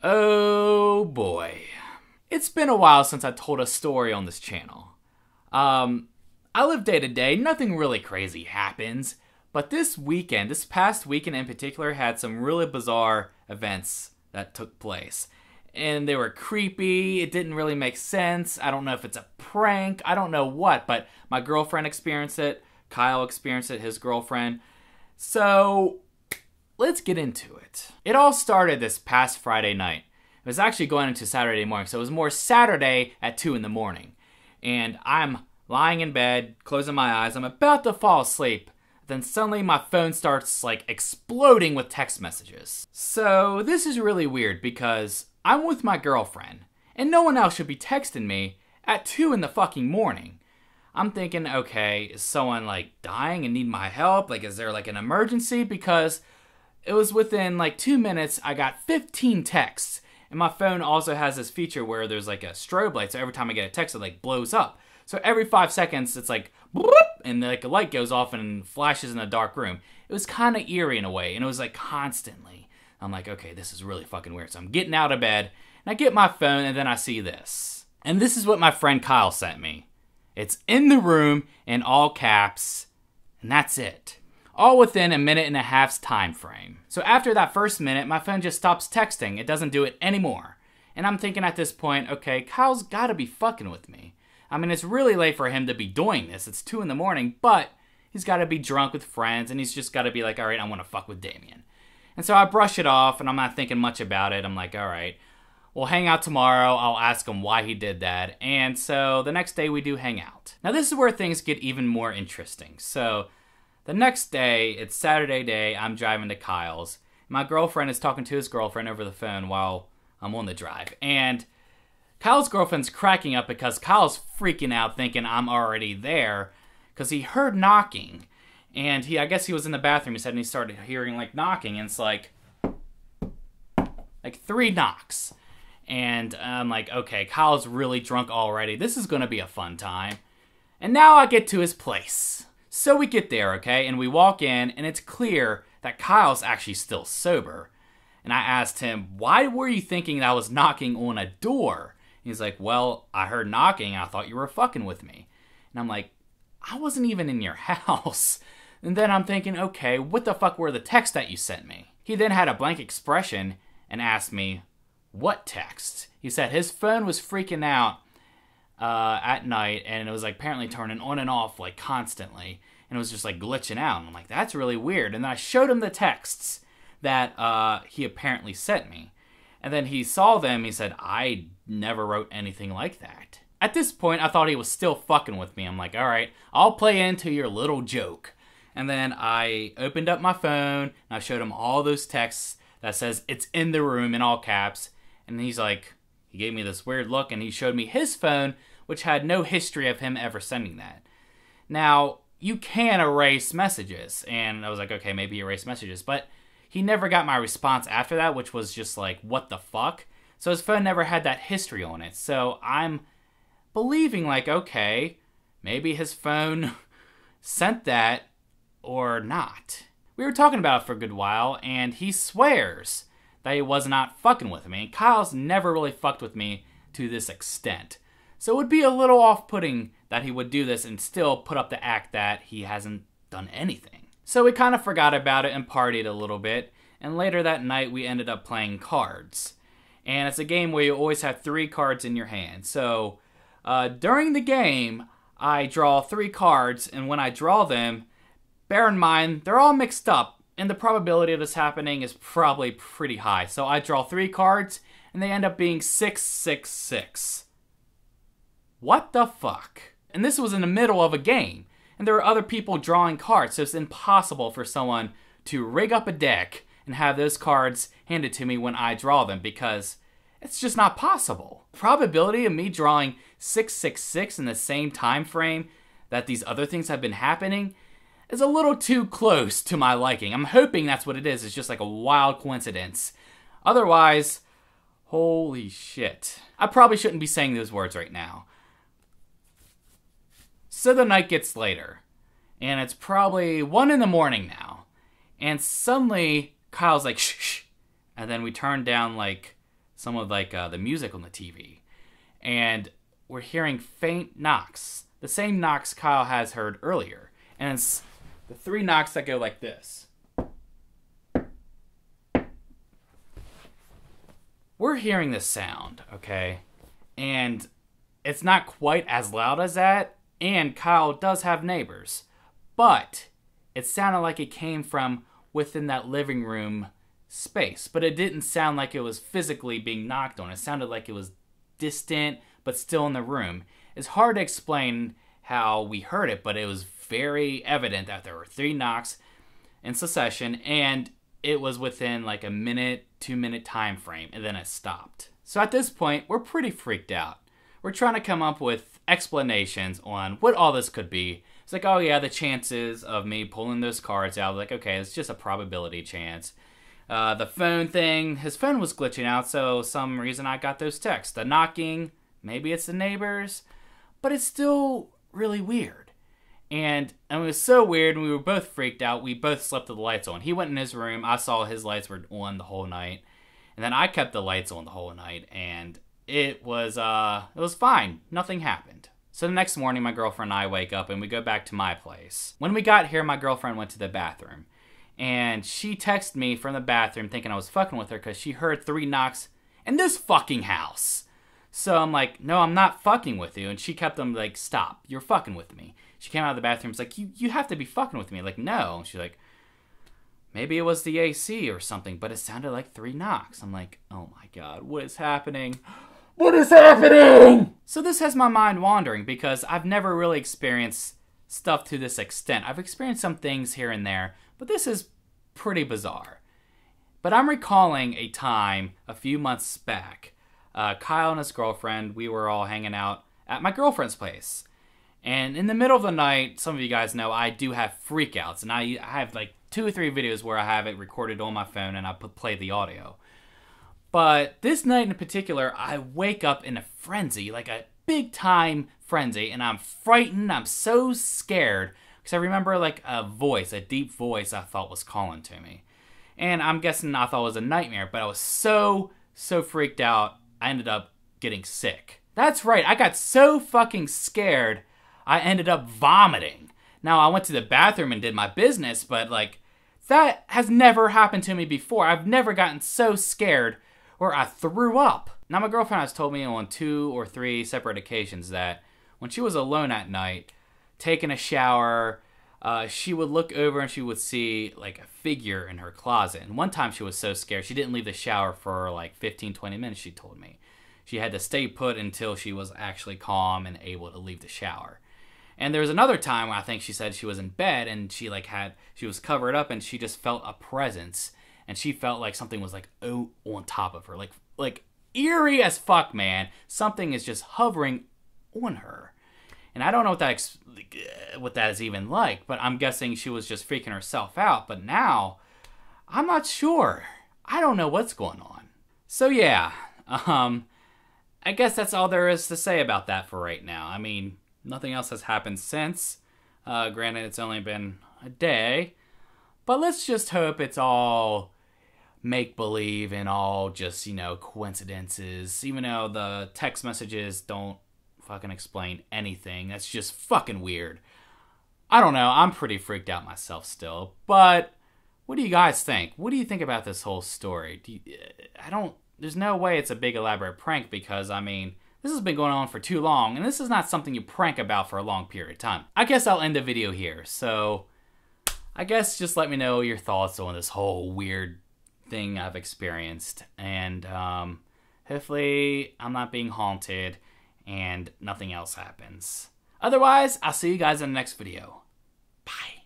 Oh boy. It's been a while since I told a story on this channel. I live day to day, nothing really crazy happens, but this past weekend in particular, had some really bizarre events that took place. And they were creepy, it didn't really make sense, I don't know if it's a prank, I don't know what, but my girlfriend experienced it, Kyle experienced it, his girlfriend. So, let's get into it. It all started this past Friday night. It was actually going into Saturday morning, so it was more Saturday at 2 in the morning. And I'm lying in bed, closing my eyes, I'm about to fall asleep. Then suddenly my phone starts like exploding with text messages. So this is really weird because I'm with my girlfriend, and no one else should be texting me at 2 in the fucking morning. I'm thinking, okay, is someone like dying and need my help? Like, is there like an emergency? Because it was within like 2 minutes, I got 15 texts. And my phone also has this feature where there's like a strobe light, so every time I get a text, it like blows up. So every 5 seconds, it's like, bloop, and like a light goes off and flashes in a dark room. It was kind of eerie in a way, and it was like constantly. I'm like, okay, this is really fucking weird. So I'm getting out of bed, and I get my phone, and then I see this. And this is what my friend Kyle sent me. It's in the room in all caps, and that's it. All within a minute and a half's time frame. So after that first minute, my phone just stops texting. It doesn't do it anymore. And I'm thinking at this point, okay, Kyle's gotta be fucking with me. I mean, it's really late for him to be doing this. It's 2 in the morning, but he's gotta be drunk with friends, and he's just gotta be like, alright, I wanna fuck with Damian. And so I brush it off, and I'm not thinking much about it. I'm like, alright, we'll hang out tomorrow. I'll ask him why he did that. And so the next day we do hang out. Now this is where things get even more interesting. So the next day, it's Saturday day, I'm driving to Kyle's. My girlfriend is talking to his girlfriend over the phone while I'm on the drive. And Kyle's girlfriend's cracking up because Kyle's freaking out thinking I'm already there because he heard knocking. And I guess he was in the bathroom, he said, and he started hearing like knocking, and it's like 3 knocks. And I'm like, okay, Kyle's really drunk already. This is going to be a fun time. And now I get to his place. So we get there, okay, and we walk in, and it's clear that Kyle's actually still sober. And I asked him, why were you thinking that I was knocking on a door? He's like, well, I heard knocking, and I thought you were fucking with me. And I'm like, I wasn't even in your house. And then I'm thinking, okay, what the fuck were the texts that you sent me? He then had a blank expression and asked me, what text? He said his phone was freaking out at night, and it was like apparently turning on and off like constantly, and it was just like glitching out. And I'm like, that's really weird. And then I showed him the texts that he apparently sent me, and then he saw them. He said, I never wrote anything like that. At this point, I thought he was still fucking with me. I'm like, all right, I'll play into your little joke. And then I opened up my phone, and I showed him all those texts that says it's in the room in all caps. And he's like, he gave me this weird look, and he showed me his phone, which had no history of him ever sending that. Now, you can erase messages, and I was like, okay, maybe erase messages, but he never got my response after that, which was just like, what the fuck? So his phone never had that history on it, so I'm believing like, okay, maybe his phone sent that or not. We were talking about it for a good while, and he swears that he was not fucking with me. And Kyle's never really fucked with me to this extent. So it would be a little off-putting that he would do this and still put up the act that he hasn't done anything. So we kind of forgot about it and partied a little bit. And later that night we ended up playing cards. And it's a game where you always have 3 cards in your hand. So during the game, I draw 3 cards. And when I draw them, bear in mind, they're all mixed up. And the probability of this happening is probably pretty high. So I draw 3 cards, and they end up being 666. What the fuck? And this was in the middle of a game. And there were other people drawing cards, so it's impossible for someone to rig up a deck and have those cards handed to me when I draw them, because it's just not possible. Probability of me drawing 666 in the same time frame that these other things have been happening is a little too close to my liking. I'm hoping that's what it is. It's just like a wild coincidence. Otherwise, holy shit. I probably shouldn't be saying those words right now. So the night gets later, and it's probably 1 in the morning now, and suddenly Kyle's like, shh, shh, and then we turn down like some of like the music on the TV. And we're hearing faint knocks. The same knocks Kyle has heard earlier. And it's the 3 knocks that go like this. We're hearing this sound, okay? And it's not quite as loud as that. And Kyle does have neighbors. But it sounded like it came from within that living room space. But it didn't sound like it was physically being knocked on. It sounded like it was distant, but still in the room. It's hard to explain how we heard it, but it was very evident that there were 3 knocks in succession, and it was within like a 2-minute time frame, and then it stopped. So at this point, we're pretty freaked out. We're trying to come up with explanations on what all this could be. It's like, oh yeah, the chances of me pulling those cards out, like, okay, it's just a probability chance. The phone thing, his phone was glitching out, so some reason I got those texts. The knocking, maybe it's the neighbors, but it's still really weird. And it was so weird, and we were both freaked out. We both slept with the lights on. He went in his room. I saw his lights were on the whole night. And then I kept the lights on the whole night, and it was fine. Nothing happened. So the next morning, my girlfriend and I wake up, and we go back to my place. When we got here, my girlfriend went to the bathroom. And she texted me from the bathroom thinking I was fucking with her because she heard 3 knocks in this fucking house. So I'm like, no, I'm not fucking with you. And she kept them like, stop, you're fucking with me. She came out of the bathroom, was like, you have to be fucking with me. Like, no. And she's like, maybe it was the AC or something, but it sounded like 3 knocks. I'm like, oh my God, what is happening? What is happening? So this has my mind wandering because I've never really experienced stuff to this extent. I've experienced some things here and there, but this is pretty bizarre. But I'm recalling a time a few months back. Kyle and his girlfriend, we were all hanging out at my girlfriend's place. And in the middle of the night, some of you guys know I do have freakouts. And I have like 2 or 3 videos where I have it recorded on my phone and I play the audio. But this night in particular, I wake up in a frenzy, like a big time frenzy. And I'm frightened. I'm so scared. Because I remember like a voice, a deep voice I thought was calling to me. And I'm guessing I thought it was a nightmare. But I was so freaked out, I ended up getting sick. That's right, I got so fucking scared, I ended up vomiting. Now, I went to the bathroom and did my business, but like, that has never happened to me before. I've never gotten so scared where I threw up. Now, my girlfriend has told me on 2 or 3 separate occasions that when she was alone at night, taking a shower, she would look over and she would see like a figure in her closet. And one time she was so scared, she didn't leave the shower for like 15-20 minutes, she told me. She had to stay put until she was actually calm and able to leave the shower. And there was another time where I think she said she was in bed and she was covered up and she just felt a presence. And she felt like something was like on top of her. Like eerie as fuck, man. Something is just hovering on her. And I don't know what that is even like, but I'm guessing she was just freaking herself out. But now, I'm not sure. I don't know what's going on. So yeah, I guess that's all there is to say about that for right now. I mean, nothing else has happened since. Granted, it's only been a day. But let's just hope it's all make-believe and all just, coincidences. Even though the text messages don't fucking explain anything. That's just fucking weird. I don't know. I'm pretty freaked out myself still. But what do you guys think? What do you think about this whole story? There's no way it's a big elaborate prank because, I mean, this has been going on for too long, and this is not something you prank about for a long period of time. I guess I'll end the video here, so I guess just let me know your thoughts on this whole weird thing I've experienced, and hopefully I'm not being haunted and nothing else happens. Otherwise, I'll see you guys in the next video. Bye.